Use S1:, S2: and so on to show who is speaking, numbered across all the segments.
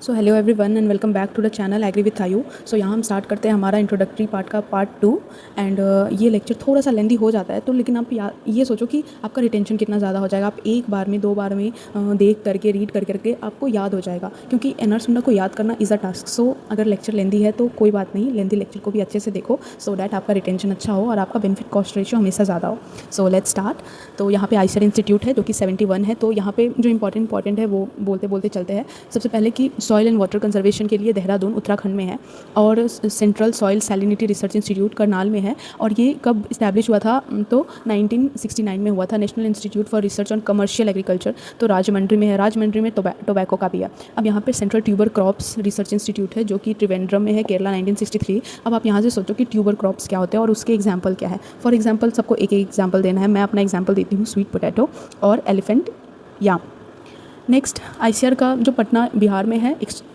S1: So hello everyone and welcome back to the channel agri with Ayu. So यहाँ हम start करते हैं हमारा इंट्रोडक्टरी पार्ट का पार्ट 2। एंड ये लेक्चर थोड़ा सा लेंदी हो जाता है, तो लेकिन आप ये सोचो कि आपका रिटेंशन कितना ज़्यादा हो जाएगा। आप एक बार में 2 बार में देख करके रीड करके आपको याद हो जाएगा, क्योंकि एनआर सुंडा को याद करना इज़ अ टास्क। सो अगर लेक्चर लेंदी है तो कोई बात नहीं, लेंदी लेक्चर को भी अच्छे से देखो सो डैट आपका रिटेंशन अच्छा हो और आपका बेनिफिट कॉस्ट रेशियो हमेशा ज़्यादा हो। So let's start. तो यहाँ पे आईसीआर इंस्टीट्यूट है जो कि 71 है। तो यहाँ पे जो इंपॉर्टेंट है वो बोलते बोलते चलते हैं। सबसे पहले कि सॉइल एंड वाटर कंजर्वेशन के लिए देहरादून उत्तराखंड में है, और central soil salinity research institute Karnal में है। और ये कब इस्टेब्लिश हुआ था? तो 1969 में हुआ था। National institute for research on commercial agriculture तो राजमंड्री में है। राजमंड्री में टोबैको का भी है। अब यहाँ पे central tuber crops research institute है जो कि त्रिवेंद्रम में है, केरला, 1963। अब आप यहाँ से सोचो कि ट्यूबर क्रॉप्स क्या होते हैं और उसके एग्जाम्पल क्या है। फॉर एग्जाम्पल सबको एक एक एग्जाम्पल देना है। मैं अपना एग्जाम्पल देती हूँ स्वीट पोटैटो और एलिफेंट याम। नेक्स्ट आईसीआर का जो पटना बिहार में है,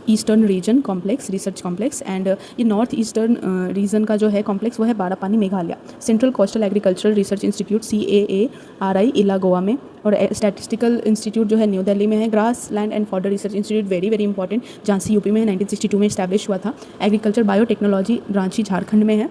S1: eastern region complex research complex. And ये नॉर्थ ईस्टर्न रीजन का जो है कॉम्प्लेक्स वो है Barapani Meghalaya. Central coastal agricultural research institute CAARI इला गोवा में, और स्टैटिस्टिकल इंस्टीट्यूट जो है न्यू दिल्ली में है। Grass land and fodder research institute very very important, Jhansi UP में है, 1962 में इस्टेब्लिश हुआ था। एग्रीकल्चर बायोटेक्नोलॉजी रांची झारखंड में है।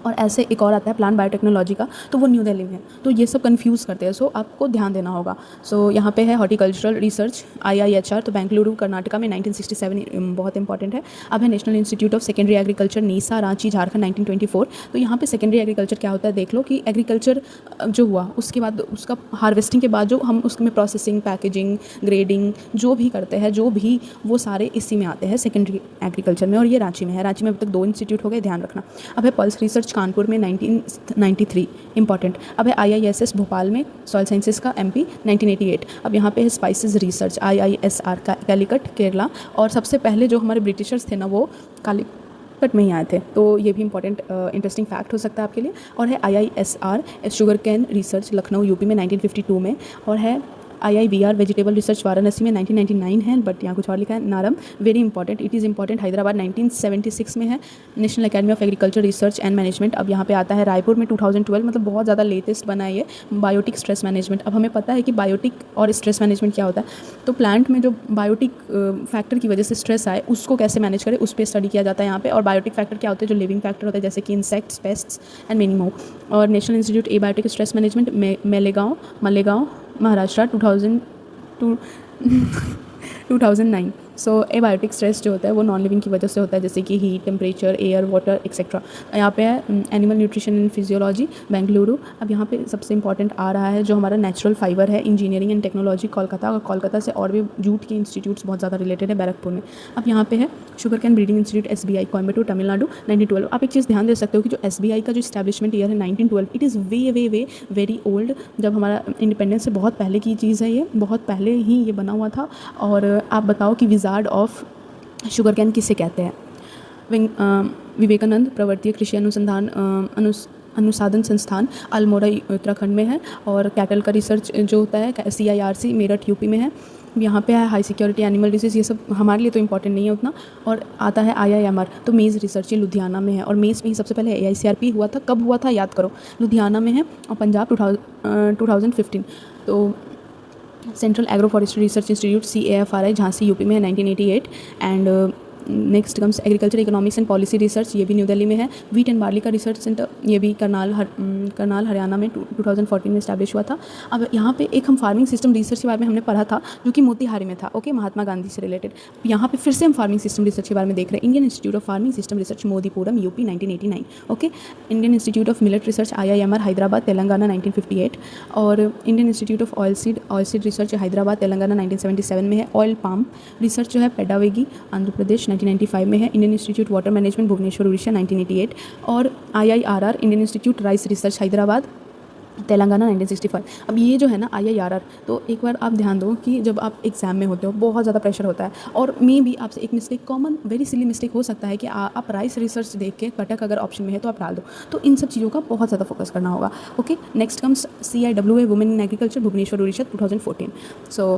S1: और ऐसे एक और आता है प्लांट बायोटेक्नोलॉजी का, तो वो न्यू दिल्ली में है। तो ये सब कंफ्यूज करते हैं, सो आपको ध्यान देना होगा। सो यहाँ पे है हॉर्टिकल्चरल रिसर्च IIHR, तो बेंगलुरु कर्नाटका में 1967, बहुत इंपॉर्टेंट है। अब है national institute of secondary agriculture NISA Ranchi Jharkhand 1924। तो यहाँ पे सेकेंडरी एग्रीकल्चर क्या होता है देख लो कि एग्रीकल्चर जो हुआ उसके बाद, उसका हार्वेस्टिंग के बाद जो हम उसमें प्रोसेसिंग, पैकेजिंग, ग्रेडिंग जो भी करते हैं, जो भी वो सारे इसी में आते हैं सेकेंडरी एग्रीकल्चर में। और ये रांची में है। रांची में अब तक 2 इंस्टीट्यूट हो गए, ध्यान रखना। अब है पल्स रिसर्च कानपुर में 1993, इंपॉर्टेंट। अब है IISS भोपाल में सॉइल साइंसेस का MP 1988। अब यहाँ पे है स्पाइसेस रिसर्च IISR का कैलिकट केरला। और सबसे पहले जो हमारे ब्रिटिशर्स थे ना वो कालीकट में ही आए थे, तो ये भी इंपॉर्टेंट इंटरेस्टिंग फैक्ट हो सकता है आपके लिए। और है IISR sugar cane research Lucknow UP में 1952 में। और है IIVR वेजिटेबल रिसर्च वाराणसी में 1999 है, बट यहाँ कुछ और लिखा है NAARM, very important, it is important, Hyderabad 1976 में है। National academy of agriculture research and management अब यहाँ पे आता है रायपुर में 2012, मतलब बहुत ज़्यादा लेटेस्ट बना है ये। बायोटिक स्ट्रेस मैनेजमेंट, अब हमें पता है कि बायोटिक और स्ट्रेस मैनेजमेंट क्या होता है। तो प्लांट में जो बायोटिक फैक्टर की वजह से स्ट्रेस आए उसको कैसे मैनेज करें, उस पर स्टडी किया जाता है यहाँ पे। और बायोटिक फैक्टर क्या होते हैं? जो लिविंग फैक्टर होता है, जैसे कि insects, pests and many more. और national institute abiotic stress management Malegaon Maharashtra 2009। So abiotic stress जो होता है वो नॉन लिविंग की वजह से होता है, जैसे कि heat, temperature, air, water etcetera. यहाँ पे है animal nutrition and physiology Bengaluru. अब यहाँ पे सबसे इंपॉर्टेंट आ रहा है जो हमारा नेचुरल फाइबर है, इंजीनियरिंग एंड टेक्नोलॉजी कोलकाता। और कोलकाता से और भी जूट के इंस्टीट्यूट्स बहुत ज़्यादा रिलेटेड है बैरकपुर में। अब यहाँ पे है sugar cane breeding institute SBI Coimbatore Tamil Nadu 1912। आप एक चीज़ ध्यान दे सकते हो कि जो SBI का जो इस्टेब्लिशमेंट ईयर है 1912, it is way very old. जब हमारा इंडिपेंडेंस से बहुत पहले की चीज़ है, ये बहुत पहले ही ये बना हुआ था। और आप बताओ कि विजार्ड ऑफ शुगर कैन किसे कहते हैं? विवेकानंद प्रवर्तीय कृषि अनुसंधान अनुसाधन संस्थान अल्मोड़ा उत्तराखंड में है। और कैटल का रिसर्च जो होता है CIRC मेरठ यूपी में है। यहाँ पे है हाई सिक्योरिटी एनिमल डिसीज़, ये सब हमारे लिए तो इंपॉर्टेंट नहीं है उतना। और आता है IIMR, तो मेज़ रिसर्च ये लुधियाना में है। और मेज़ में ही सबसे पहले AICRP हुआ था, कब हुआ था याद करो, लुधियाना में है। और पंजाब 2015। तो central agro forestry research institute CAFRI Jhansi UP में है 1988। And next comes agriculture economics and policy research, ये भी न्यू दिल्ली में है। वीट एंड बार्ली का रिसर्च सेंटर ये भी करनाल हरियाणा में 2014 में इस्टेब्लिश हुआ था। अब यहाँ पे एक हम फार्मिंग सिस्टम रिसर्च के बारे में हमने पढ़ा था जो कि मोतीहारी में था, ओके, महात्मा गांधी से रिलेटेड। यहाँ पे फिर से हम फार्मिंग सिस्टम रिसर्च के बारे में देख रहे हैं। Indian institute of farming system research Modipuram UP 1989, okay. Indian institute of millet research IIMR Hyderabad Telangana 1958। और Indian institute of oil seed research Hyderabad Telangana 1977 में है। ऑयल पाम रिसर्च जो है पेडावेगी आंध्र प्रदेश 1995 में है। Indian institute water management Bhubaneswar Orissa 1988। और IIRR Indian institute rice research Hyderabad Telangana 1965। अब ये जो है ना IIRR, तो एक बार आप ध्यान दो कि जब आप एग्जाम में होते हो बहुत ज़्यादा प्रेशर होता है, और मे भी आपसे एक mistake, common very silly mistake हो सकता है कि आप राइस रिसर्च देख के कटक अगर ऑप्शन में है तो आप डाल दो। तो इन सब चीज़ों का बहुत ज़्यादा फोकस करना होगा, okay. Next comes CIWA women in agriculture Bhubaneswar Orissa 2014। So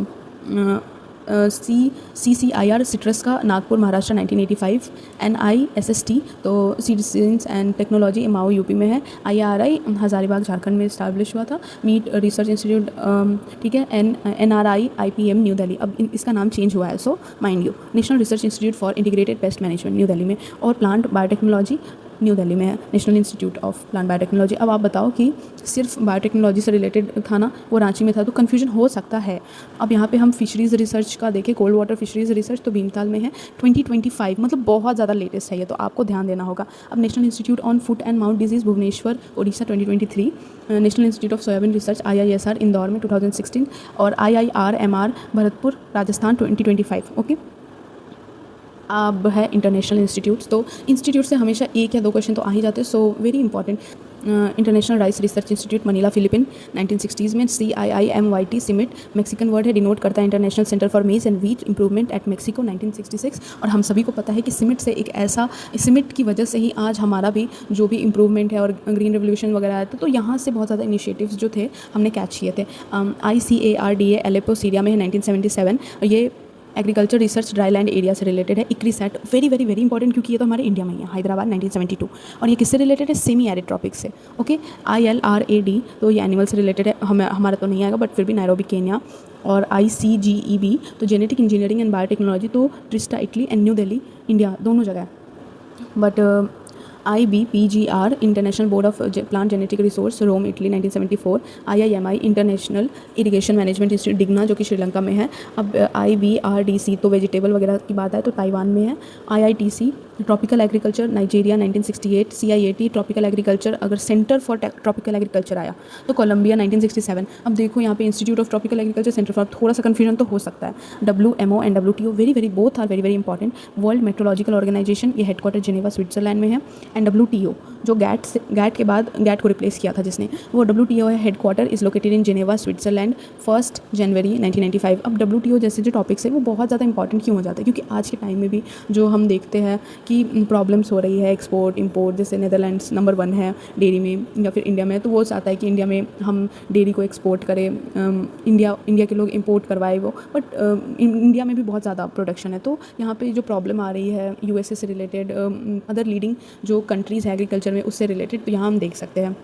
S1: CCIR citrus का नागपुर महाराष्ट्र 1985, NISST तो सीड्स एंड टेक्नोलॉजी इमाऊ यूपी में है, IRI हज़ारीबाग झारखंड में इस्टेब्लिश हुआ था, मीट रिसर्च इंस्टीट्यूट ठीक है, NRI IPM न्यू दिल्ली, अब इसका नाम चेंज हुआ है, so mind you, national research institute for integrated pest management new Delhi में, और प्लांट बायोटेक्नोलॉजी न्यू दिल्ली में है, national institute of plant biotechnology. अब आप बताओ कि सिर्फ बायोटेक्नोलॉजी से रिलेटेड था ना, वो रांची में था, तो कन्फ्यूजन हो सकता है। अब यहाँ पे हम फिशरीज़ रिसर्च का देखें, कोल्ड वाटर फिशरीज़ रिसर्च तो भीमताल में है, 2025, मतलब बहुत ज़्यादा लेटेस्ट है ये, तो आपको ध्यान देना होगा। अब national institute on food and mouth disease Bhubaneswar Orissa 2023, national institute of soybean research IISR Indore में 2016, और IIRMR भरतपुर राजस्थान 2025। ओके, अब है इंटरनेशनल इंस्टीट्यूट्स, तो इंस्टीट्यूट से हमेशा एक या दो क्वेश्चन तो आ ही जाते हैं, so very important. International rice research institute Manila Philippine 1960s में, CIIMYT सिमिट मैक्सिकन वर्ड है, डिनोट करता है international centre for maize and wheat improvement at Mexico 1966। और हम सभी को पता है कि सिमिट से एक ऐसा, सिमिट की वजह से ही आज हमारा भी जो भी इंप्रूवमेंट है और ग्रीन रेवोल्यूशन वगैरह आया था, तो यहाँ से बहुत ज़्यादा इनिशिएटिव्स जो थे हमने कैच किए थे। ICARDA एलेपो सीरिया में है 1977, और ये एग्रीकल्चर रिसर्च ड्राईलैंड एरिया से रिलेटेड है। इक्रीसैट वेरी वेरी वेरी इंपॉर्टेंट, क्योंकि ये तो हमारे इंडिया में ही है, हैदराबाद 1972, और ये किससे रिलेटेड है, सेमी एरिड ट्रॉपिक से। ओके, ILRAD तो ये एनिमल से रिलेटेड है, हमारा तो नहीं आएगा बट फिर भी, नैरोबी केन्या। और ICGEB तो जेनेटिक इंजीनियरिंग एंड बायोटेक्नोलॉजी तो Trieste Italy and new Delhi India दोनों जगह है। But IBPGR international board of plant genetic resource Rome Italy 1974, IIMI international irrigation management institute Digana जो कि श्रीलंका में है। अब IBRDC तो वेजिटेबल वगैरह की बात है तो ताइवान में है। IITC tropical agriculture Nigeria 1968, CIAT tropical agriculture, अगर सेंटर फॉर ट्रॉपिकल एग्रीकल्चर आया तो कोलंबिया 1967। अब देखो यहाँ पे institute of tropical agriculture centre for, थोड़ा सा कन्फ्यूजन तो हो सकता है। WMO and WTO very very both are very very important. World meteorological organisation ये हेडक्वार्टर जिनेवा स्विट्जरलैंड में है, एंड WTO जो गैट के बाद गैट को रिप्लेस किया था जिसने, वो WTO है, headquarter is located in Geneva Switzerland 1 जनवरी 1995। अब WTO जैसे जो टॉपिक्स है वो बहुत ज़्यादा इंपॉर्टेंट क्यों हो जाता है, क्योंकि आज के टाइम में भी जो हम देखते हैं कि प्रॉब्लम्स हो रही है एक्सपोर्ट इंपोर्ट, जैसे नेदरलैंड्स नंबर 1 है डेयरी में, या फिर इंडिया में, तो वो चाहता है कि इंडिया में हम डेयरी को एक्सपोर्ट करें, इंडिया के लोग इंपोर्ट करवाए वो, बट इंडिया में भी बहुत ज़्यादा प्रोडक्शन है, तो यहाँ पे जो प्रॉब्लम आ रही है USA से रिलेटेड, अदर लीडिंग जो कंट्रीज़ है एग्रीकल्चर में उससे रिलेटेड, तो यहाँ हम देख सकते हैं।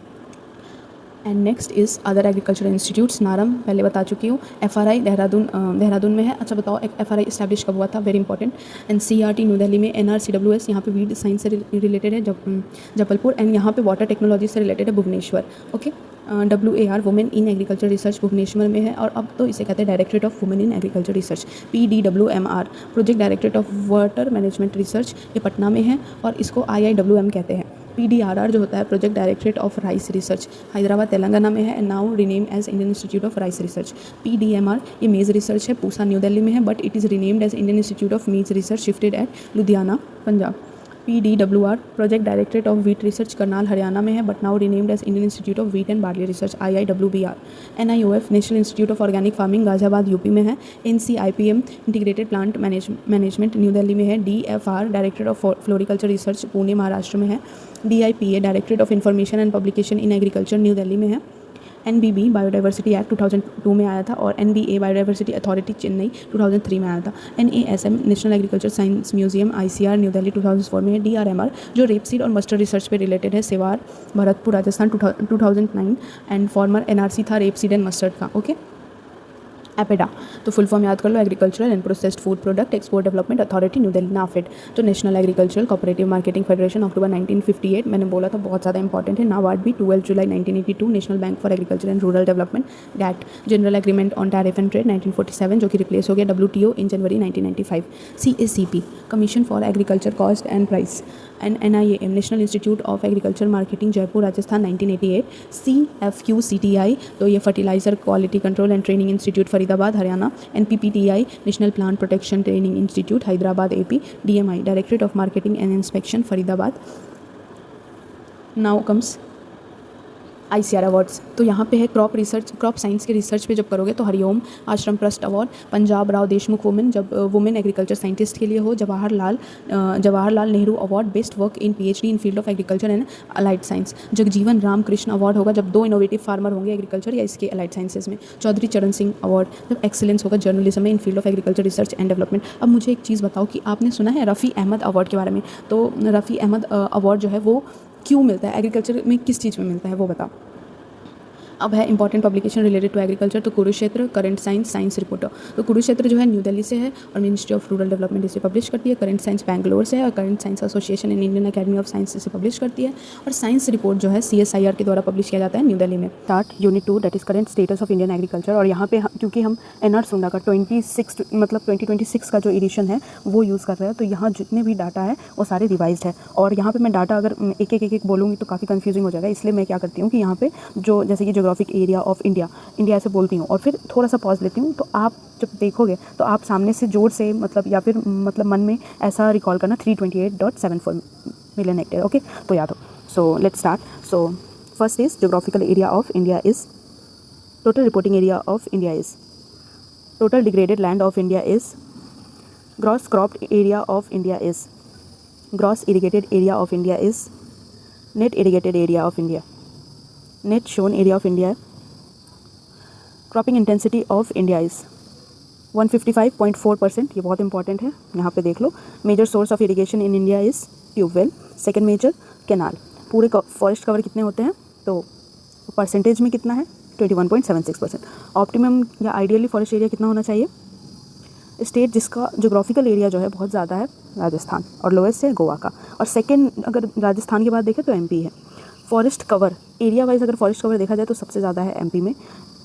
S1: And next is other agriculture institutes, NAARM पहले बता चुकी हूँ। FRI देहरादून में है। अच्छा बताओ FRI इस्टेब्लिश कब हुआ था, very important. And CRT new Delhi में, NRCWS यहाँ पे वीड साइंस से रिलेटेड है जबलपुर, एंड यहाँ पे वाटर टेक्नोलॉजी से रिलेटेड है Bhubaneswar. Okay, WAR women in agriculture research Bhubaneswar में है, और अब तो इसे कहते हैं directorate of women in agriculture research. PDWMR project directorate of water management research, ये पटना में है, और इसको IIWM कहते हैं। PDRR जो होता है project directorate of rice research, Hyderabad Telangana में है, and now rename as Indian institute of rice research. PDMR ये मेज़ रिसर्च है, पूसा न्यू दिल्ली में है, but it is renamed as Indian institute of maize research shifted at Ludhiana Punjab. PDWR project directorate of wheat research Karnal Haryana में है, but now renamed as Indian institute of wheat and barley research IIWBR। NIOF national institute of organic farming Ghaziabad UP में है। NCIPM integrated plant management new Delhi में है। DFR directorate of floriculture research Pune Maharashtra में है। DIPA directorate of information and publication in agriculture new Delhi में है। NBB biodiversity act 2002 में आया था, और NBA बायोडाइवर्सिटी अथॉरिटी चेन्नई 2003 में आया था। NASM national agriculture science museum ICR new Delhi 2004 में है। DRMR जो रेपसीड और मस्टर्ड रिसर्च पे रिलेटेड है, Sewar Bharatpur Rajasthan 2009, and former NRC था रेपसीड एंड मस्टर्ड का। ओके, एपेडा तो फुल फॉर्म याद कर लो, agricultural and processed food product export development authority new Delhi, NAFED. तो national agricultural cooperative marketing federation October 1958, मैंने बोला था बहुत ज़्यादा इंपॉर्टेंट है। नाबार्ड भी 12 जुलाई 1982, national bank for agriculture and rural development. GATT general agreement on tariff and trade 1947 जो कि रिप्लेस हो गया WTO इन जनवरी 1995। CACP commission for agriculture cost and price, and NIAM national institute of agriculture marketing Jaipur Rajasthan 1988। CFQCTI तो ये fertiliser quality control and training institute Faridabad Haryana. NPPTI national plant protection training institute Hyderabad AP। DMI directorate of marketing and inspection Faridabad. Now comes ICAR awards. तो यहाँ पे है crop research, crop science के research पे जब करोगे तो हरिओम आश्रम trust award, Punjab Rao Deshmukh women जब वुमेन एग्रीकल्चर साइंटिस्ट के लिए हो, Jawaharlal Nehru award best work in PhD in field of agriculture and allied science, Jagjivan Ram Krishna award होगा जब 2 इनोवेटिव फार्मर होंगे एग्रीकल्चर या इसके अलाइड साइंसेज में, चौधरी चरण सिंह अवार्ड जब एक्सीलेंस होगा जर्नलिज्म में in field of agriculture research and development. अब मुझे एक चीज़ बताओ कि आपने सुना है रफ़ी अहमद अवार्ड के बारे में? तो रफ़ी अहमद अवार्ड जो है वो क्यों मिलता है, एग्रीकल्चर में किस चीज़ में मिलता है वो बताओ। अब है important publication related to agriculture, तो कुरुक्षेत्र करंट साइंस रिपोर्टर। तो कुरुक्षेत्र जो है न्यू दिल्ली से है और मिनिस्ट्री ऑफ रूरल डेवलपमेंट इसे पब्लिश करती है, करंट साइंस बैंगलोर से है और current science association in Indian academy of science इसे पब्लिश करती है, और साइंस रिपोर्ट जो है CSIR के द्वारा पब्लिश किया जाता है न्यू दिल्ली में। Start unit 2 that is current status of Indian agriculture, और यहाँ पे क्योंकि हम NR सुंडा का 2026 का जो एडिशन है वो यूज़ कर रहे हैं, तो यहाँ जितने भी डाटा है वो सारे रिवाइज्ड है, और यहाँ पे मैं डाटा अगर एक एक बोलूँगी तो काफ़ी कन्फ्यूजिंग हो जाएगा, इसलिए मैं क्या करती हूँ कि यहाँ पे जो जैसे कि ज्योग्राफिक एरिया ऑफ इंडिया ऐसे बोलती हूँ और फिर थोड़ा सा पॉज लेती हूँ, तो आप जब देखोगे तो आप सामने से जोर से या फिर मन में ऐसा रिकॉल करना 328.74 मिलियन हेक्टेयर। ओके, तो याद हो। So let's start. So first is geographical area of India is, total reporting area of India is, total degraded land of India is, gross cropped area of India is, gross irrigated area of India is, net irrigated area of India, net sown area of India, cropping intensity of India is 155.4%, ये बहुत important है, यहाँ पे देख लो। Major source of irrigation in India is tubewell, second major canal. पूरे forest cover कितने होते हैं, तो परसेंटेज में कितना है 21.76%। ऑप्टिमम या आइडियली फॉरेस्ट एरिया कितना होना चाहिए? स्टेट जिसका जोग्राफिकल एरिया जो है बहुत ज़्यादा है राजस्थान, और लोएस्ट है गोवा का, और सेकेंड अगर राजस्थान के बाद देखें तो MP है। फॉरेस्ट कवर एरिया वाइज अगर फॉरेस्ट कवर देखा जाए तो सबसे ज़्यादा है MP में,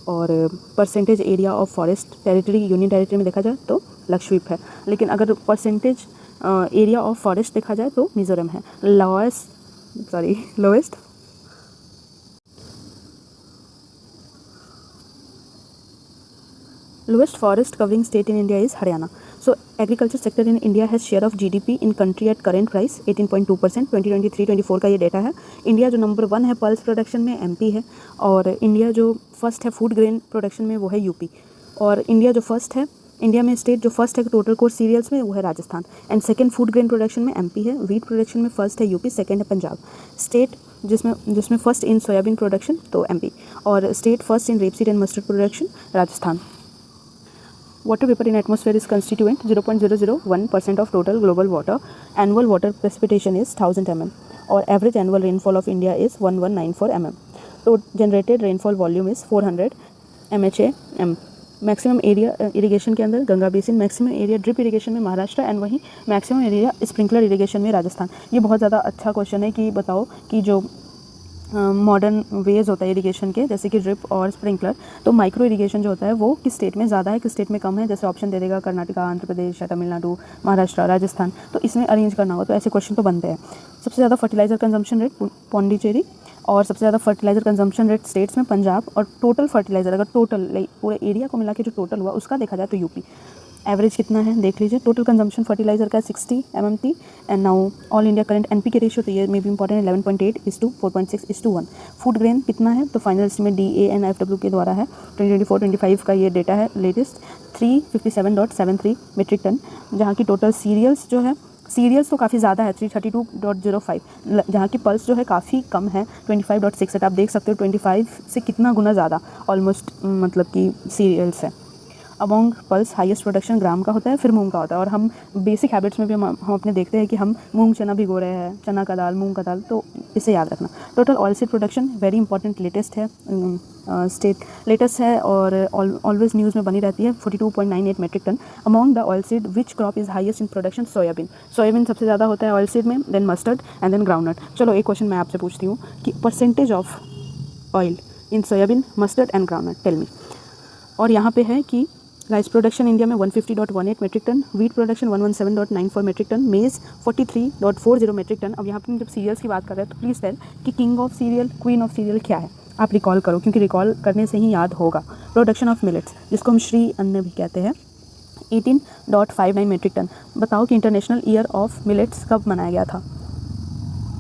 S1: और percentage area of forest territory union territory में देखा जाए तो लक्षद्वीप है, लेकिन अगर परसेंटेज एरिया ऑफ फॉरेस्ट देखा जाए तो मिजोरम है। Lowest forest covering state in India is Haryana. So agriculture sector in India has share of GDP in country at current price 18.2%। 2023-24 का ये डेटा है। इंडिया जो नंबर 1 है पल्स प्रोडक्शन में MP है, और इंडिया जो फर्स्ट है फूड ग्रेन प्रोडक्शन में वो है UP, और इंडिया जो फर्स्ट है, इंडिया में स्टेट जो फर्स्ट है टोटल कोर्स सीरियल्स में वो है Rajasthan, and second food grain production में MP है, वीट प्रोडक्शन में फर्स्ट है UP, सेकंड है पंजाब। स्टेट जिसमें फर्स्ट इन सोयाबीन प्रोडक्शन तो MP, और state first in rapeseed and mustard production Rajasthan. Water vapor in atmosphere is constituent 0.001% of total global water. Annual water precipitation is 1000 mm, और average annual rainfall of India is 1194 mm. So generated rainfall volume is 400 MHAM. Maximum area irrigation के अंदर Ganga basin, maximum area drip irrigation में Maharashtra, and वहीं maximum area sprinkler irrigation में राजस्थान। ये बहुत ज़्यादा अच्छा क्वेश्चन है कि बताओ कि जो मॉडर्न वेज होता है इरिगेशन के, जैसे कि ड्रिप और स्प्रिंकलर, तो माइक्रो इरिगेशन जो होता है वो किस स्टेट में ज़्यादा है किस स्टेट में कम है, जैसे ऑप्शन दे देगा कर्नाटका, आंध्र प्रदेश या तमिलनाडु, महाराष्ट्र, राजस्थान, तो इसमें अरेंज करना हो तो ऐसे क्वेश्चन तो बनते हैं। सबसे ज़्यादा फर्टिलाइजर कंजम्पशन रेट पौंडीचेरी, और सबसे ज़्यादा फर्टिलाइजर कंजम्पशन रेट स्टेट्स में पंजाब, और टोटल फर्टिलाइजर अगर टोटल पूरे एरिया को मिला के जो टोटल हुआ उसका देखा जाए तो UP। एवरेज कितना है देख लीजिए, टोटल कंजम्पशन फर्टिलाइजर का 60 MMT, and now all India current NPK ratio तो ये may be important 11.8:4.6:1। Food grain कितना है, तो फाइनल एस्टिमेट DANFW के द्वारा है 2024-25 का ये डेटा है लेटेस्ट 357.73 मीट्रिक टन, जहाँ की टोटल सीरियल्स जो है, सीरियल्स तो काफ़ी ज़्यादा है 332.05, जहाँ की पल्स जो है काफ़ी कम है 25.68। आप देख सकते हो 25 से कितना गुना ज़्यादा ऑलमोस्ट मतलब कि सीरियल्स है। अमोंग पल्स हाईएस्ट प्रोडक्शन ग्राम का होता है, फिर मूंग का होता है, और हम बेसिक हैबिट्स में भी हम अपने देखते हैं कि हम मूंग चना भिगो रहे हैं, चना का दाल मूंग का दाल, तो इसे याद रखना। Total oil seed production very important latest है, स्टेट लेटेस्ट है और ऑलवेज न्यूज़ में बनी रहती है 42.98 metric tonne. Among the oil seed which crop is highest in production? Soybean सबसे ज़्यादा होता है ऑयल सीड में, then mustard and then groundnut. चलो एक क्वेश्चन मैं आपसे पूछती हूँ कि percentage of oil in soybean, mustard and groundnut, tell me. और यहाँ पे है कि राइस प्रोडक्शन इंडिया में 150.18 metric tonne, wheat production 117.94 metric tonne, maize 43.40 metric ton. अब यहाँ पे जब सीरियल्स की बात कर रहे हैं तो प्लीज़ टेल कि king of serial, queen of serial क्या है? आप रिकॉल करो, क्योंकि रिकॉल करने से ही याद होगा। प्रोडक्शन ऑफ मिलेट्स, जिसको हम श्री अन्न भी कहते हैं, 18.59 मेट्रिक टन। बताओ कि इंटरनेशनल ईयर ऑफ मिलेट्स कब मनाया गया था?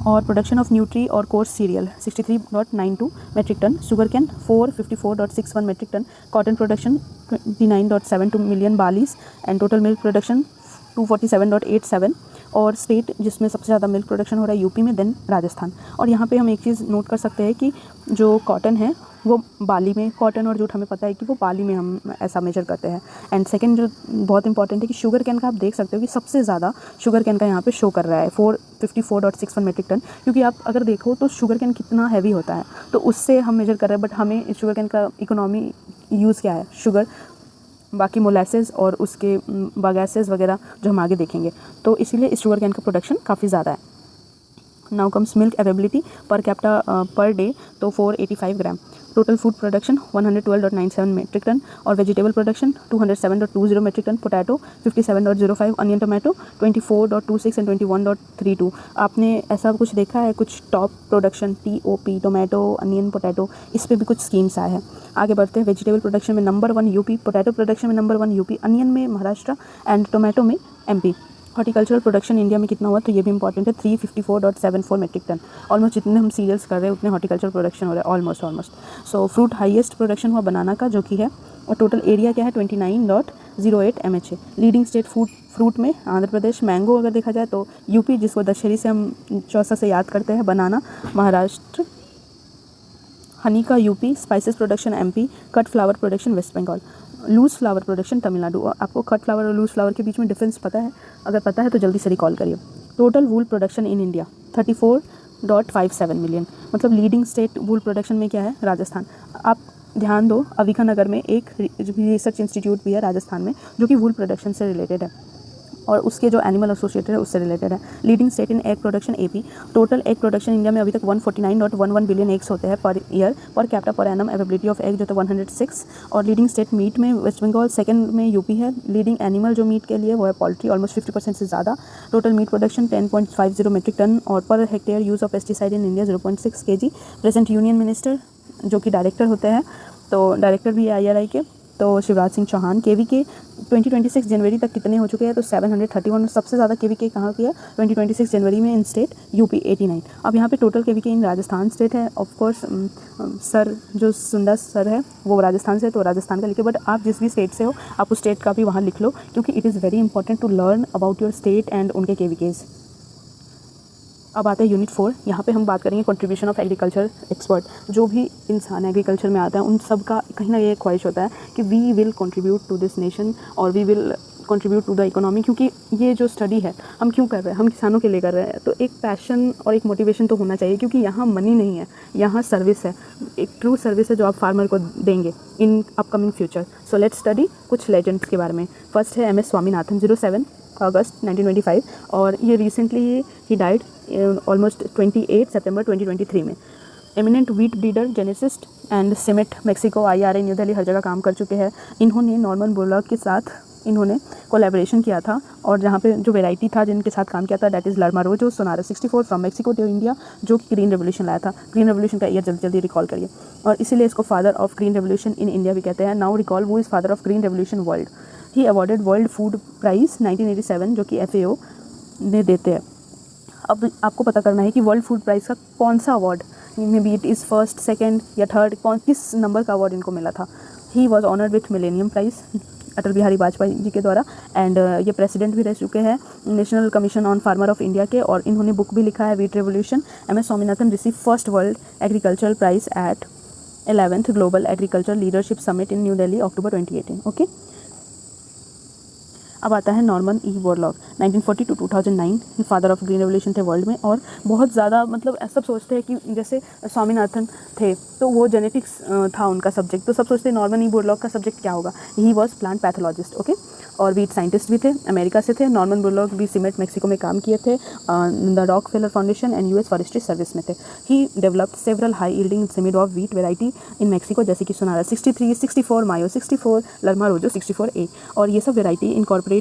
S1: और प्रोडक्शन ऑफ न्यूट्री और coarse cereal 63.92 metric ton, sugar cane 454.61 metric ton, cotton production 29.72 million bales and total milk production 247.87। और स्टेट जिसमें सबसे ज़्यादा मिल्क प्रोडक्शन हो रहा है यूपी में, देन राजस्थान। और यहाँ पे हम एक चीज़ नोट कर सकते हैं कि जो कॉटन है वो बाली में, कॉटन और जूट हमें पता है कि वो बाली में हम ऐसा मेजर करते हैं। एंड सेकंड जो बहुत इंपॉर्टेंट है कि शुगर कैन का आप देख सकते हो कि सबसे ज़्यादा शुगर कैन का यहाँ पे शो कर रहा है 454.61 मेट्रिक टन, क्योंकि आप अगर देखो तो शुगर कैन कितना हैवी होता है तो उससे हम मेजर कर रहे हैं। बट हमें इस शुगर कैन का इकोनॉमी यूज़ क्या है, शुगर, बाकी मोलासेस और उसके बगैसेस वगैरह जो हम आगे देखेंगे, तो इसीलिए इस शुगर कैन का प्रोडक्शन काफ़ी ज़्यादा है। Now comes milk availability per capita per day, तो 485 gram. Total food production 112.97 metric ton और vegetable production 207.20 metric ton, potato 57.05, onion tomato 24.26 and 21.32। आपने ऐसा कुछ देखा है कुछ top production TOP, tomato, onion, potato, इस पर भी कुछ स्कीम्स आए हैं। आगे बढ़ते हैं। वेजिटेबल प्रोडक्शन में नंबर 1 यूपी, पोटैटो प्रोडक्शन में नंबर 1 यूपी, अनियन में महाराष्ट्र एंड टोमेटो में MP। हॉर्टिकल्चरल प्रोडक्शन इंडिया में कितना हुआ तो ये भी इंपॉर्टेंट है, 354.74 मेट्रिक टन। ऑलमोस्ट जितने हम सीरियल्स कर रहे हैं उतने हॉर्टिकल्चरल प्रोडक्शन हो रहा है, ऑलमोस्ट। सो फ्रूट हाईएस्ट प्रोडक्शन हुआ बनाना का, जो कि है, और टोटल एरिया क्या है 29.08 MHA। लीडिंग स्टेट फ्रूट में आंध्र प्रदेश, मैंगो अगर देखा जाए तो यूपी, जिसको दशहरी से हम चौसा से याद करते हैं, बनाना महाराष्ट्र, हनी का UP, spices production MP, cut flower production West Bengal, loose flower production Tamil Nadu. आपको कट फ्लावर और लूज़ फ्लावर के बीच में डिफरेंस पता है? अगर पता है तो जल्दी से रिकॉल करिए। Total wool production in India 34.57 million. मतलब लीडिंग स्टेट वूल प्रोडक्शन में क्या है? राजस्थान। आप ध्यान दो, अविका नगर में एक रिसर्च इंस्टीट्यूट भी है राजस्थान में जो कि वूल प्रोडक्शन से रिलेटेड है और उसके जो एनिमल एसोसिएटेड है उससे रिलेटेड है। Leading state in egg production AP। Total egg production India में अभी तक 149.11 बिलियन एग्स होते हैं पर ईयर। पर capita per annum availability of egg जो था 106। और लीडिंग स्टेट मीट में वेस्ट बंगाल, सेकंड में यूपी है। लीडिंग एनिमल जो मीट के लिए वो है पोल्ट्री, ऑलमोस्ट 50% से ज़्यादा। Total meat production 10.50 metric ton और पर hectare use of pesticide in India 0.6 kg। Present union minister जो कि डायरेक्टर होते हैं, तो डायरेक्टर भी है IRI के, तो शिवराज सिंह चौहान। KVK 2026 जनवरी तक कितने हो चुके हैं तो 731। सबसे ज़्यादा KVK कहाँ की है? 2026 जनवरी में इन स्टेट यूपी 89। अब यहाँ पे टोटल KVK इन राजस्थान स्टेट है। ऑफकोर्स सर जो सुंदर सर है वो राजस्थान से, तो राजस्थान का लिखे, बट आप जिस भी स्टेट से हो आप उस स्टेट का भी वहाँ लिख लो, क्योंकि it is very important to learn about your state and उनके KVKs। अब आते हैं यूनिट 4। यहाँ पे हम बात करेंगे कंट्रीब्यूशन ऑफ एग्रीकल्चर एक्सपर्ट। जो भी इंसान एग्रीकल्चर में आता है उन सब का कहीं ना ये ख्वाहिश होता है कि we will contribute to this nation और we will contribute to the economy. क्योंकि ये जो स्टडी है हम क्यों कर रहे हैं? हम किसानों के लिए कर रहे हैं, तो एक पैशन और एक मोटिवेशन तो होना चाहिए, क्योंकि यहाँ मनी नहीं है, यहाँ सर्विस है, एक ट्रू सर्विस है जो आप फार्मर को देंगे in upcoming future. So let's study कुछ लेजेंड्स के बारे में। फर्स्ट है MS स्वामीनाथन, 07 अगस्त 1925, और ये रिसेंटली ही डाइड ऑलमोस्ट 28 सितंबर 2023 में। Eminent wheat breeder, geneticist and CIMMYT, Mexico, IRA, new Delhi, हर जगह काम कर चुके हैं। इन्होंने नॉर्मन बोरलॉग के साथ इन्होंने कोलैबोरेशन किया था, और जहाँ पे जो वेराइटी था जिनके साथ काम किया था दैट इज़ लर्मा रोजो सोनारा 64 फ्रॉम मैक्सिको टू इंडिया, जो कि ग्रीन रेवोल्यूशन लाया था। ग्रीन रेवोल्यूशन का ईयर जल्दी जल्दी रिकॉल करिए, और इसीलिए इसको father of green revolution in India भी कहते हैं। Now recall who is father of green revolution world. He awarded world food prize 1987 जो कि FAO ने देते हैं। अब आपको पता करना है कि वर्ल्ड फूड प्राइज़ का कौन सा award, may be it is first, second या थर्ड, किस नंबर का अवार्ड इनको मिला था। He was honoured with millennium prize Atal Bihari Vajpayee ji के द्वारा, एंड ये प्रेसिडेंट भी रह चुके हैं national commission on farmer of India के, और इन्होंने बुक भी लिखा है wheat revolution. MS Swaminathan receive first world agricultural prize at 11th global agriculture leadership summit in new Delhi October 2018। Okay, अब आता है Norman E Borlaug, 1940 to 2009 father of green revolution थे वर्ल्ड में। और बहुत ज़्यादा मतलब सब सोचते हैं कि जैसे स्वामीनाथन थे तो वो जेनेटिक्स था उनका सब्जेक्ट, तो सब सोचते हैं नॉर्मन E बोरलॉग का सब्जेक्ट क्या होगा। He was plant pathologist. Okay, और वीट साइंटिस्ट भी थे, अमेरिका से थे। नॉर्मन बोरलॉग भी सीमेंट मैक्सिको में काम किए थे, the Rockefeller foundation and US forestry service में थे। He developed several high yielding semi dwarf wheat variety in Mexico, जैसे कि सोनारा 63, 64, मायो 64, लर्मा रोजो 64A, और ये सब वेराइटी इनकॉर्पोरेट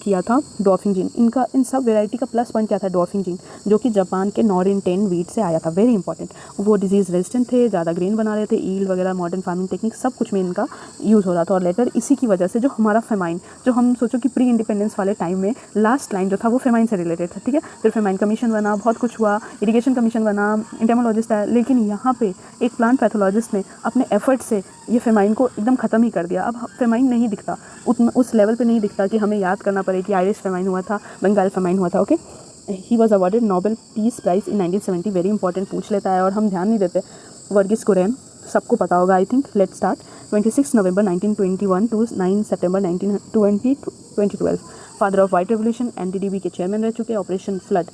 S1: किया था डॉर्फिन जीन। इनका इन सब वेराइटी का प्लस पॉइंट क्या था, डॉर्फिन जीन, जो कि जापान के नॉरिन-10 वीट से आया था, वेरी इंपॉर्टेंट। वो डिजीज़ रेजिस्टेंट थे, ज़्यादा ग्रेन बना रहे थे, ईल्ड वगैरह, मॉडर्न फार्मिंग टेक्निक सब कुछ में इनका यूज़ हो रहा था। और लेटर इसी की वजह से जो हमारा फेमाइन, जो हम सोचो कि प्री इंडिपेंडेंस वाले टाइम में लास्ट लाइन जो था वो फेमाइन से रिलेटेड था, ठीक है। फिर फेमाइन कमीशन बना, बहुत कुछ हुआ, इरिगेशन कमीशन बना, एंटेमोलॉजिस्ट आया, लेकिन यहाँ पे एक प्लांट पैथोलॉजिस्ट ने अपने एफर्ट से ये फेमाइन को एकदम ख़त्म ही कर दिया। अब फेमाइन नहीं दिखता, उस लेवल पे नहीं दिखता कि हमें याद करना पड़े कि आयरिश फेमाइन हुआ था, बंगाल फेमाइन हुआ था, okay. He was awarded Nobel peace prize in 1970, very important, पूछ लेता है और हम ध्यान नहीं देते। वर्गीस कुरियन सबको पता होगा, आई थिंक। Let's start. 26 नवंबर 1921 टू 9 सितंबर 2012, father of white revolution, NDDB के चेयरमैन रह चुके, ऑपरेशन फ्लड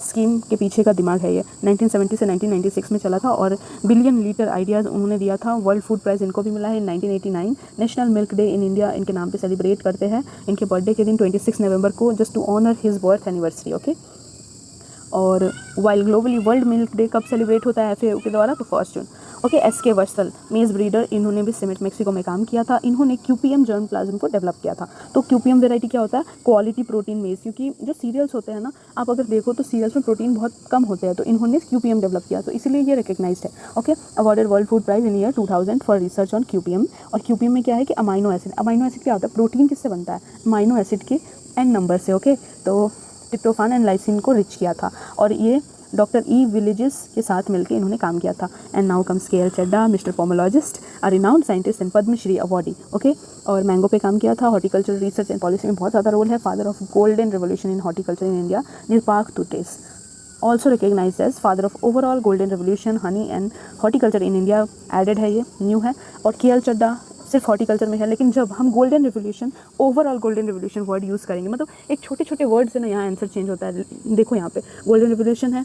S1: स्कीम के पीछे का दिमाग है ये। 1970 से 1996 में चला था और बिलियन लीटर आइडियाज़ उन्होंने दिया था। वर्ल्ड फूड प्राइज़ इनको भी मिला है इन 1989। National milk day in India इनके नाम पे सेलिब्रेट करते हैं, इनके बर्थडे के दिन 26 नवंबर को, just to honour his birth anniversary, okay. और while globally world milk day कब सेलिब्रेट होता है FAO के द्वारा, तो 1 जून, okay. SK Vasal maize breeder, इन्होंने भी सिमेट मेक्सिको में काम किया था। इन्होंने QPM जर्म प्लाज्म को डेवलप किया था। तो QPM वेराइटी क्या होता है, क्वालिटी प्रोटीन मेज, क्योंकि जो सीरियल्स होते हैं ना, आप अगर देखो तो सीरियल्स में प्रोटीन बहुत कम होते हैं, तो इन्होंने QPM डेवलप किया, तो इसीलिए ये रिकग्नाइज्ड है, okay. Awarded world food prize in year 2000 for research on QPM। और QPM में क्या है कि अमाइनो एसिड, अमाइनो एसिड क्या होता है, प्रोटीन किससे बनता है, अमाइनो एसिड के N नंबर से, ओके। तो ट्रिप्टोफान एंड लाइसिन को रिच किया था और ये डॉक्टर E विलेजेस के साथ मिलकर इन्होंने काम किया था। And now comes KL Chadha, mister pomologist, a renowned scientist and Padma Shri awardee, okay. और मैंगो पे काम किया था। हॉर्टिकल्चर रिसर्च एंड पॉलिसी में बहुत ज़्यादा रोल है। Father of golden revolution in horticulture in India, Nirpakh Tutej, also recognise as father of overall golden revolution, honey and horticulture in India, added है, ये न्यू है। और KL चड्डा सिर्फ हॉर्टिकल्चर में है, लेकिन जब हम golden revolution, overall golden revolution word use करेंगे, मतलब एक छोटे छोटे वर्ड से ना यहाँ आंसर चेंज होता है। देखो यहाँ पे गोल्डन रेवोल्यूशन है,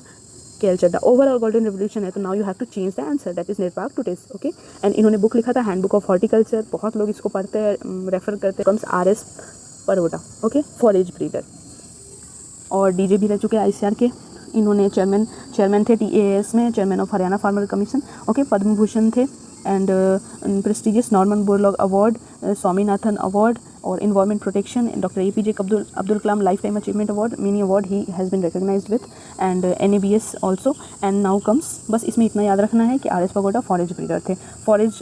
S1: KL Chadha, overall golden revolution है, तो now you have to change the answer, that is Nirpakh Tutej, okay. And इन्होंने बुक लिखा था हैंडबुक ऑफ हॉर्टिकल्चर, बहुत लोग इसको पढ़ते हैं, रेफर करते हैं। Comes RS Paroda, okay, forage breeder. और DJ भी रह चुके हैं ICR के। इन्होंने चेयरमैन थे TAS में, chairman of Haryana farmer commission, okay. Padma Bhushan थे and prestigious Norman Borlaug award, Swaminathan award और environment protection, doctor APJ Abdul Kalam lifetime achievement award, many award he has been recognised with, and NABS also. And now comes, बस इसमें इतना याद रखना है कि RS Paroda forage breeder थे, फॉरेज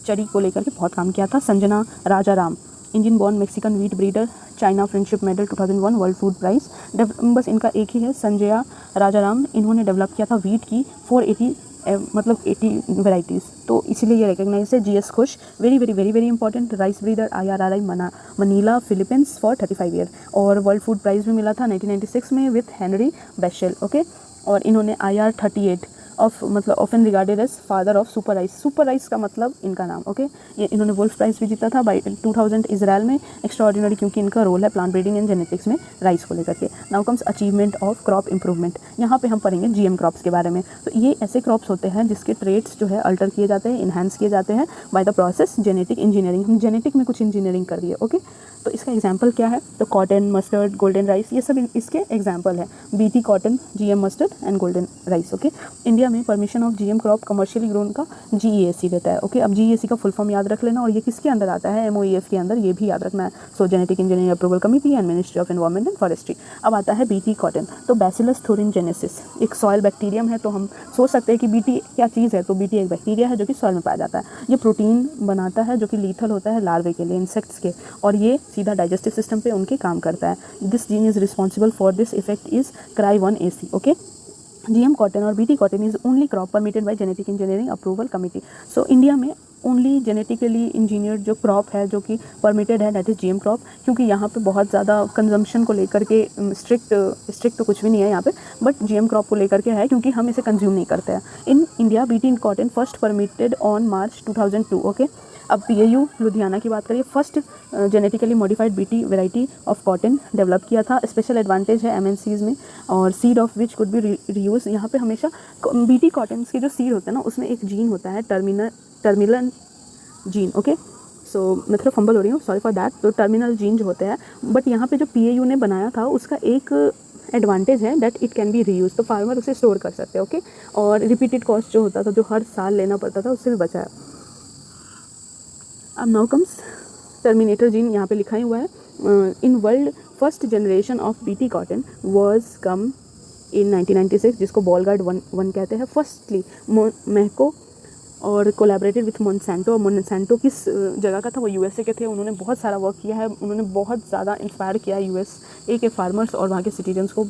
S1: चरी को लेकर के बहुत काम किया था। Sanjaya Rajaram, Indian born Mexican wheat breeder, China friendship medal 2001 world food prize. बस इनका एक ही है, संजया राजाराम, इन्होंने डेवलप किया था वीट की 480 मतलब 80 वेराइटीज़, तो इसीलिए ये रिकग्नाइज है। GS खुश, very very very very important, rice breeder, IRRI Manila Philippines for 35 year. और वर्ल्ड फूड प्राइज़ भी मिला था 1996 में विथ हेनरी बेशेल, ओके। और इन्होंने IR38 ऑफ मतलब often regarded as father of super rice का मतलब इनका नाम, ओके। ये इन्होंने वुल्फ प्राइज़ भी जीता था बाई 2000 इजराइल में, एक्स्ट्राऑर्डिनरी, क्योंकि इनका रोल है प्लांट ब्रीडिंग एंड जेनेटिक्स में राइस को लेकर के। Now comes achievement of crop improvement, यहाँ पे हम पढ़ेंगे GM क्रॉप्स के बारे में। तो ये ऐसे क्रॉप्स होते हैं जिसके ट्रेड्स जो है अल्टर किए जाते हैं, इन्हांस किए जाते हैं by the process genetic engineering. हम जेनेटिक में कुछ इंजीनियरिंग कर रही है, ओके। तो इसका एग्जाम्पल क्या है, तो कॉटन, मस्टर्ड, गोल्डन राइस, ये सब इसके एग्जाम्पल है। BT cotton, GM mustard and golden rice, okay. India में permission of GM crop commercially grown का GEAC रहता है, ओके। अब GEAC का फुल फॉर्म याद रख लेना, और ये किसके अंदर आता है, MOEF के अंदर, ये भी याद रखना है। सो genetic engineering approval committee and ministry of environment and forestry. अब आता है BT कॉटन, तो बैसिलस थोरिनजेनेसिस एक सॉइल बैक्टीरियम है, तो हम सोच सकते हैं कि BT क्या चीज़ है, तो BT एक बैक्टीरिया है जो कि सॉइल में पाया जाता है। ये प्रोटीन बनाता है जो कि लीथल होता है लार्वे के लिए, इंसेक्ट्स के, और ये सीधा डाइजेस्टिव सिस्टम पे उनके काम करता है। This gene is responsible for this effect is CRY1AC, okay. GM cotton और BT cotton is only crop permitted by genetic engineering approval committee. So India में ओनली जेनेटिकली इंजीनियर्ड जो क्रॉप है जो कि परमिटेड है, दैट इज़ GM क्रॉप, क्योंकि यहाँ पे बहुत ज़्यादा कंजम्पशन को लेकर के स्ट्रिक्ट तो कुछ भी नहीं है यहाँ पे, बट GM क्रॉप को लेकर के है क्योंकि हम इसे कंज्यूम नहीं करते हैं। In India BT cotton first permitted on March 2002, okay. अब PAU लुधियाना की बात करिए, first genetically modified BT variety of cotton develop किया था। स्पेशल एडवांटेज है MNCs में, और seed of which could be reuse. यहाँ पे हमेशा BT कॉटन के जो सीड होते हैं ना, उसमें एक जीन होता है टर्मिनल जीन, ओके। सो मैं थोड़ा फंबल हो रही हूँ, सॉरी फॉर दैट। तो टर्मिनल जीन जो होते हैं, बट यहाँ पे जो PAU ने बनाया था उसका एक एडवांटेज है that it can be reuse, तो फार्मर उसे स्टोर कर सकते हैं, ओके। और रिपीटेड कॉस्ट जो होता था, जो हर साल लेना पड़ता था, उससे भी बचा है। अब नाउ कम्स टर्मिनेटर जीन, यहाँ पे लिखा ही हुआ है in world first generation of BT cotton was come in 1996, जिसको बॉलगार्ड वन कहते हैं। फर्स्टली महको और कोलैबोरेटेड विथ मोनसेंटो। और मोनसेंटो किस जगह का था, वो यूएसए के थे। उन्होंने बहुत सारा वर्क किया है, उन्होंने बहुत ज़्यादा इंस्पायर किया है यूएसए के फार्मर्स और वहाँ के सिटीजन्स को।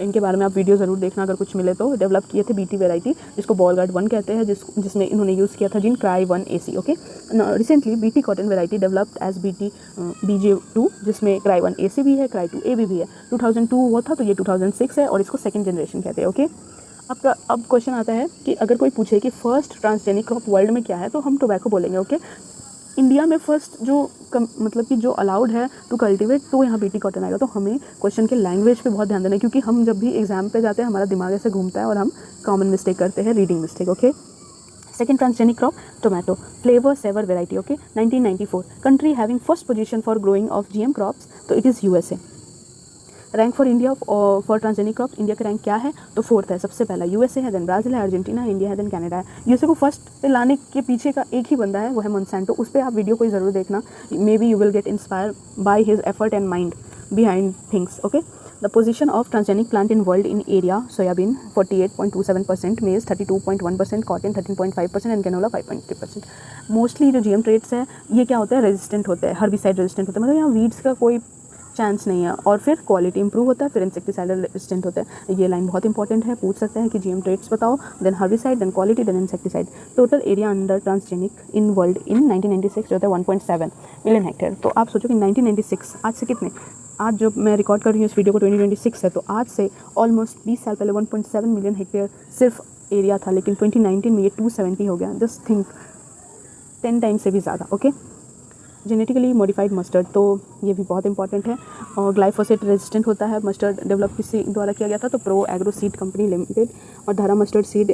S1: इनके बारे में आप वीडियो ज़रूर देखना अगर कुछ मिले तो। डेवलप किए थे बीटी वेराइटी, जिसको बॉलगार्ड 1 कहते हैं, जिसमें इन्होंने यूज़ किया था gene cry 1 AC। Okay, recently BT cotton variety developed as BT BJ2, जिसमें क्राई 1 AC भी है, क्राई 2 AB भी है। 2002 वो था, तो ये 2006 है और इसको सेकेंड जनरेशन कहते हैं। ओके, आपका अब क्वेश्चन आता है कि अगर कोई पूछे कि फर्स्ट ट्रांसजेनिक क्रॉप वर्ल्ड में क्या है, तो हम टोबैको बोलेंगे। ओके, इंडिया में फर्स्ट जो मतलब कि जो अलाउड है टू कल्टिवेट, तो यहाँ बीटी कॉटन आएगा। तो हमें क्वेश्चन के लैंग्वेज पे बहुत ध्यान देना है, क्योंकि हम जब भी एग्जाम पे जाते हैं हमारा दिमाग ऐसे घूमता है और हम कॉमन मिस्टेक करते हैं, reading mistake. Okay, second transgenic crop tomato, flavour saver variety. Okay, 1994 country having first position for growing of GM crops, तो it is USA। Rank for India for transgenic crop, India का rank क्या है, तो 4th है। सबसे पहला USA है, then Brazil है, अर्जेंटीना है, इंडिया है, देन कनाडा है। USA को फर्स्ट पे लाने के पीछे का एक ही बंदा है, वो है मोनसेंटो। उस पर आप वीडियो कोई ज़रूर देखना, may be you will get inspire by his effort and mind behind things. Okay, the position of transgenic plant in world in area, soybean 48.27%, मेज 32.1%, कॉटन 13.5% एंड कैनोला 5.3%। मोस्टली जो GM ट्रेड्स है ये क्या होता है, रेजिस्टेंट होते हैं, herbicide resistant होते हैं, मतलब यहाँ वीड्स का कोई चांस नहीं है। और फिर क्वालिटी इंप्रूव होता है, फिर इंसेक्टिसाइड रेजिस्टेंट होता है। ये लाइन बहुत इंपॉर्टेंट है, पूछ सकते हैं कि GM ट्रेड्स बताओ, then herbicide, then quality, then insecticide. Total area under transgenic in world in 1996 जो होता है 1.7 मिलियन हेक्टेयर। तो आप सोचो कि 1996 आज से कितने, आज जो मैं रिकॉर्ड कर रही हूँ इस वीडियो को 2026 है, तो आज से ऑलमोस्ट 20 साल पहले 1.7 मिलियन हेक्टेयर सिर्फ एरिया था, लेकिन 2019 में ये 270 हो गया। जस्ट थिंक, 10 टाइम्स से भी ज़्यादा। ओके, जेनेटिकली मॉडिफाइड मस्टर्ड, तो ये भी बहुत इंपॉर्टेंट है। और ग्लाइफोसेट रेजिस्टेंट होता है। मस्टर्ड डेवलप किसी द्वारा किया गया था, तो pro agro seed company limited. और धारा मस्टर्ड सीड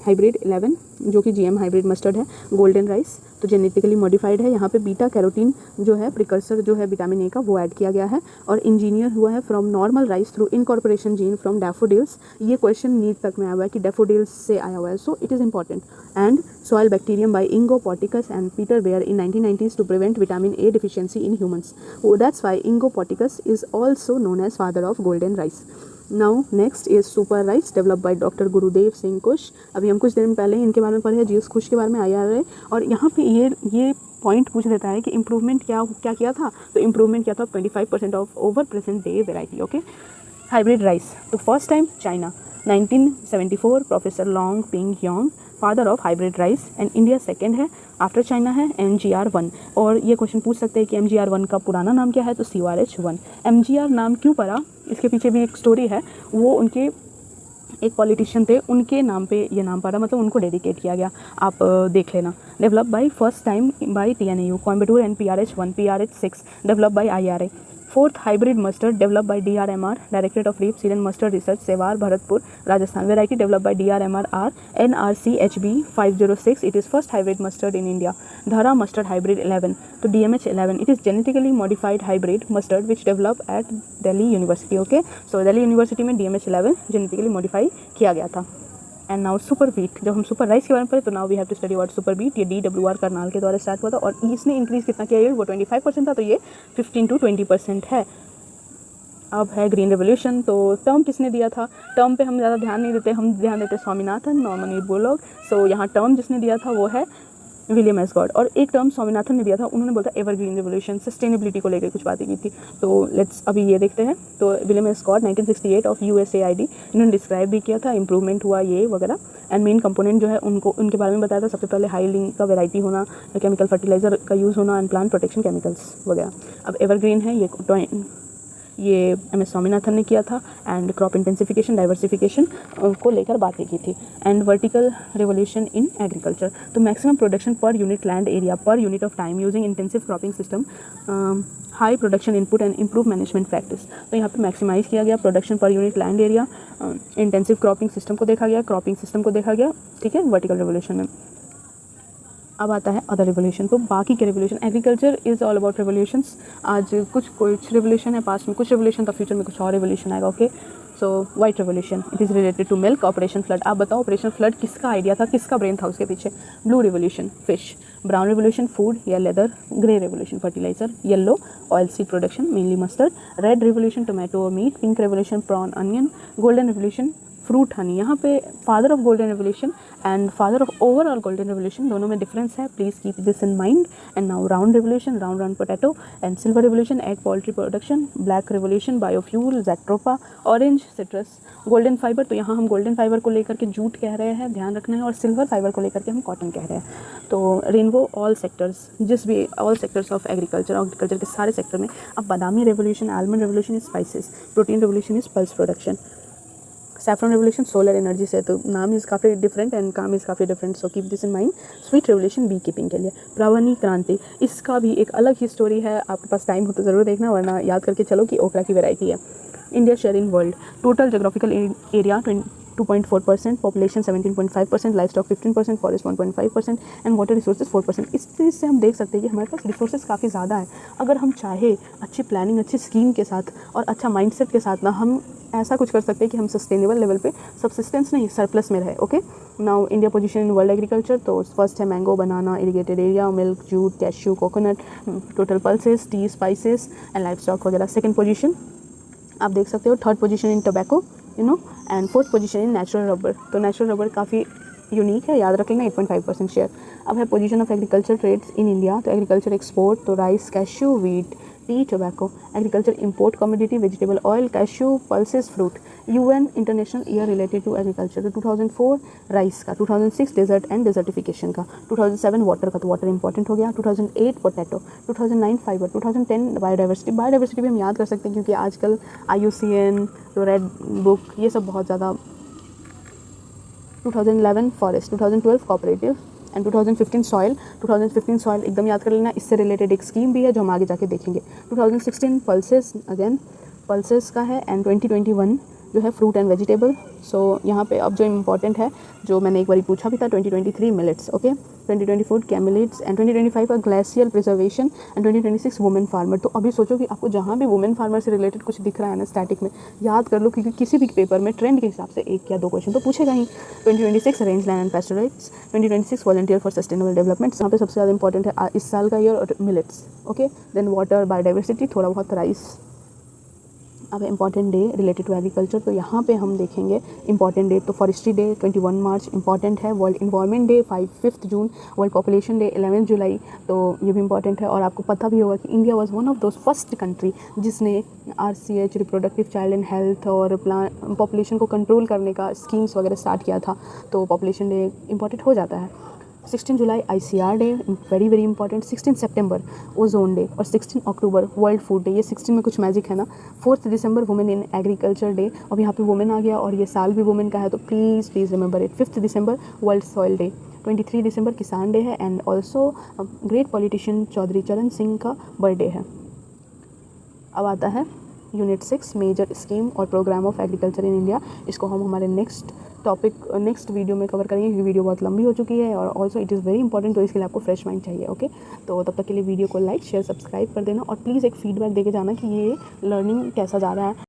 S1: हाइब्रिड 11 जो कि GM हाइब्रिड मस्टर्ड है। गोल्डन राइस तो जेनेटिकली मॉडिफाइड है। यहाँ पे बीटा कैरोटीन जो है प्रिकर्सर जो है विटामिन A का, वो ऐड किया गया है। और इंजीनियर हुआ है from normal rice through incorporation gene from daffodils. ये क्वेश्चन नीट तक में आया हुआ है कि डैफोडिल्स से आया हुआ है, so it is important. And soil bacterium by Ingo Potrykus and Peter Beyer in 1990s to prevent vitamin A deficiency in humans. That's why Ingo Porticus is also known as father of golden rice. Now next is super rice developed by Dr. गुरुदेव सिंह कुश। अभी हम कुछ दिन पहले इनके बारे में पढ़े हैं, जीएस कुश के बारे में आया है। और यहाँ पे ये पॉइंट पूछ देता है कि इम्प्रूवमेंट क्या किया था, तो इम्प्रूवमेंट किया था 25% of over present day variety. Okay, hybrid rice तो first time China 1974 professor Long Ping Yuan, father of hybrid rice. And India second है, आफ्टर चाइना है MGR1। और ये क्वेश्चन पूछ सकते हैं कि MGR1 का पुराना नाम क्या है, तो CRH1। MGR नाम क्यों पड़ा, इसके पीछे भी एक स्टोरी है। वो उनके एक पॉलिटिशियन थे, उनके नाम पे ये नाम पड़ा, मतलब उनको डेडिकेट किया गया। आप देख लेना। Develop by first time by TNAU Coimbatore and PRH1 PRH6 develop by IRA। Fourth hybrid mustard develop by DRMR directorate of rapeseed and mustard research, Sewar Bharatpur Rajasthan. Variety develop by DRMR NRCHB 506। It is first hybrid mustard in India. Dhara mustard hybrid 11 तो DMH 11। It is genetically modified hybrid mustard which develop at Delhi university. Okay, so Delhi university में DMH 11 genetically modify किया गया था। And now super wheat, जब हम super rice के बारे में पढ़े तो now we have to study what super wheat. ये DWR करनाल के द्वारा स्टार्ट हुआ था और इसने इंक्रीज़ कितना किया, ये वो 25% था, तो ये 15 to 20% है। अब है ग्रीन रेवोल्यूशन। तो टर्म किसने दिया था, टर्म पे हम ज़्यादा ध्यान नहीं देते, हम ध्यान देते स्वामीनाथन, नॉर्मन बोलोग। सो यहाँ टर्म जिसने दिया था वो है विलियम एस गॉड। और एक टर्म स्वामीनाथन ने दिया था, उन्होंने बोला था एवरग्रीन रेवोल्यूशन, सस्टेनेबिलिटी को लेकर कुछ बातें की थी। तो लेट्स अभी ये देखते हैं। तो William S God 1968 of USAID, इन्होंने डिस्क्राइब भी किया था, इंप्रूवमेंट हुआ ये वगैरह। एंड मेन कंपोनेंट जो है उनको उनके बारे में बताया था। सबसे पहले हाई लिंक का वेराइटी होना, केमिकल फर्टिलाइजर का यूज़ होना एंड प्लांट प्रोटेक्शन केमिकल्स वगैरह। अब एवरग्रीन है ये MS स्वामीनाथन ने किया था। एंड क्रॉप इंटेंसिफिकेशन डाइवर्सिफिकेशन को लेकर बातें की थी। And vertical revolution in agriculture, तो maximum production per unit land area per unit of time using intensive cropping system, high production input and improve management practice. तो यहाँ पे मैक्सिमाइज़ किया गया production per unit land area, intensive cropping system को देखा गया, cropping system को देखा गया, ठीक है, वर्टिकल रेवोल्यूशन में। अब आता है अदर रिवोल्यूशन। तो बाकी के revolution, agriculture is all about revolutions. आज कुछ रिवोल्यूशन है, पास्ट में कुछ रिवोल्यूशन था, फ्यूचर में कुछ और रिवोल्यूशन आएगा। Okay, so white revolution, it is related to milk. Operation flood, आप बताओ ऑपरेशन फ्लड किसका आइडिया था, किसका ब्रेन था उसके पीछे। Blue revolution, fish. Brown revolution food या leather, grey revolution fertiliser, yellow oil seed production mainly mustard, red revolution tomato और meat, pink revolution prawn onion, golden revolution fruit honey. यहाँ पे father of golden revolution and father of overall golden revolution दोनों में difference है, please keep this in mind. And now round revolution, round round potato and silver revolution, egg poultry production, black revolution biofuel, jatropha, orange citrus, golden fibre, तो यहाँ हम golden fibre को लेकर के jute कह रहे हैं, ध्यान रखना है, और सिल्वर फाइबर को लेकर के हम कॉटन कह रहे हैं। तो रेनबो ऑल सेक्टर्स, जिस भी ऑल सेक्टर्स ऑफ एग्रीकल्चर के सारे सेक्टर में। अब बादामी revolution, almond revolution is spices, protein revolution is pulse production, saffron revolution solar energy से, तो नाम इज़ काफ़ी डिफरेंट एंड काम इज़ काफ़ी different, so keep this in mind. Sweet revolution beekeeping के लिए। प्रवनी क्रांति, इसका भी एक अलग ही स्टोरी है, आपके पास टाइम हो तो ज़रूर देखना, वरना याद करके चलो कि ओकरा की वैरायटी है। India share in world, total geographical area 2.4%, population 17.5%, life stock 15%, forest 1.5% and water resources 4%। इस चीज़ से हम देख सकते हैं कि हमारे पास रिसोर्सेज काफ़ी ज़्यादा है। अगर हम चाहे अच्छी प्लानिंग, अच्छी स्कीम के साथ और अच्छा माइंडसेट के साथ ना, हम ऐसा कुछ कर सकते हैं कि हम सस्टेनेबल लेवल पे सब्सिस्टेंस नहीं सरप्लस में रहे। Okay, now India position in world agriculture, तो फर्स्ट है mango, banana, irrigated area, milk, jute, cashew, coconut, total pulses, T, spices and life stock वगैरह। सेकंड पोजीशन आप देख सकते हो, third position in tobacco and fourth position in natural rubber. तो natural rubber काफ़ी unique है, याद रख लेना, 8.5% शेयर। अब है position of agriculture trades in India, तो एग्रीकल्चर एक्सपोर्ट, तो rice, cashew, wheat, tea, tobacco. Agriculture import commodity, vegetable oil, cashew, pulses, fruit. UN international year related to agriculture, तो 2004 राइस का, 2006 डेजर्ट एंड डेजर्टिफिकेशन का, 2007 water का, तो water important हो गया, 2008 potato, 2009 fibre, 2010 biodiversity. Biodiversity भी हम याद कर सकते हैं क्योंकि आजकल IUCN, तो रेड बुक, ये सब बहुत ज़्यादा। 2011 forest, 2012 cooperative and 2015 soil. 2015 soil एकदम याद कर लेना, इससे रिलेटेड एक स्कीम भी है जो हम आगे जाके देखेंगे। 2016 पल्सेस, अगेन पल्सेस का है, एंड 2021 जो है फ्रूट एंड वेजिटेबल। सो यहाँ पे अब जो इम्पॉर्टेंट है, जो मैंने एक बार पूछा भी था, 2023 मिलेट्स, ओके, 2024 कैमिलेट्स एंड 2025 का glacial preservation and 2026 women farmer. तो अभी सोचो कि आपको जहाँ भी वुमेन फार्मर से रिलेटेड कुछ दिख रहा है ना स्टैटिक में, याद कर लो, क्योंकि किसी भी पेपर में ट्रेंड के हिसाब से 1 या 2 क्वेश्चन तो पूछेगा ही। 2026 rangeland and pastoralists, 2026 volunteer for sustainable development, यहाँ पे सबसे ज़्यादा इंपॉर्टेंट है इस साल का ईयर, और millets, okay. Then water, biodiversity, थोड़ा बहुत राइस। अब important day related to agriculture, तो यहाँ पे हम देखेंगे इंपॉर्टेंट डे, तो फॉरेस्ट्री डे 21 मार्च इंपॉर्टेंट है, वर्ल्ड इन्वायरमेंट डे 5 जून, वर्ल्ड पॉपुलेशन डे 11 जुलाई, तो ये भी इंपॉर्टेंट है। और आपको पता भी होगा कि India was one of those first country जिसने RCH, reproductive child and health, और पॉपुलेशन को कंट्रोल करने का स्कीम्स वगैरह स्टार्ट किया था, तो पॉपुलेशन डे इंपॉर्टेंट हो जाता है। 16 जुलाई ICR day, very very important. 16 सितंबर ओजोन डे, और 16 अक्टूबर वर्ल्ड फूड डे। ये 16 में कुछ मैजिक है ना। 4 दिसंबर वुमेन इन एग्रीकल्चर डे, अब यहाँ पे वुमेन आ गया और ये साल भी वुमेन का है, तो प्लीज़ प्लीज़ रिमेंबर इट। 5 दिसंबर वर्ल्ड सॉइल डे, 23 दिसंबर किसान डे है, and also great politician Chaudhary Charan Singh का बर्थडे है। अब आता है यूनिट 6 मेजर स्कीम और programme of agriculture in India. इसको हम हमारे नेक्स्ट वीडियो में कवर करेंगे, क्योंकि वीडियो बहुत लंबी हो चुकी है, और also it is very important, तो इसके लिए आपको फ्रेश माइंड चाहिए, ओके। तो तब तक के लिए वीडियो को लाइक, शेयर, सब्सक्राइब कर देना, और प्लीज़ एक फीडबैक देके जाना कि ये लर्निंग कैसा जा रहा है।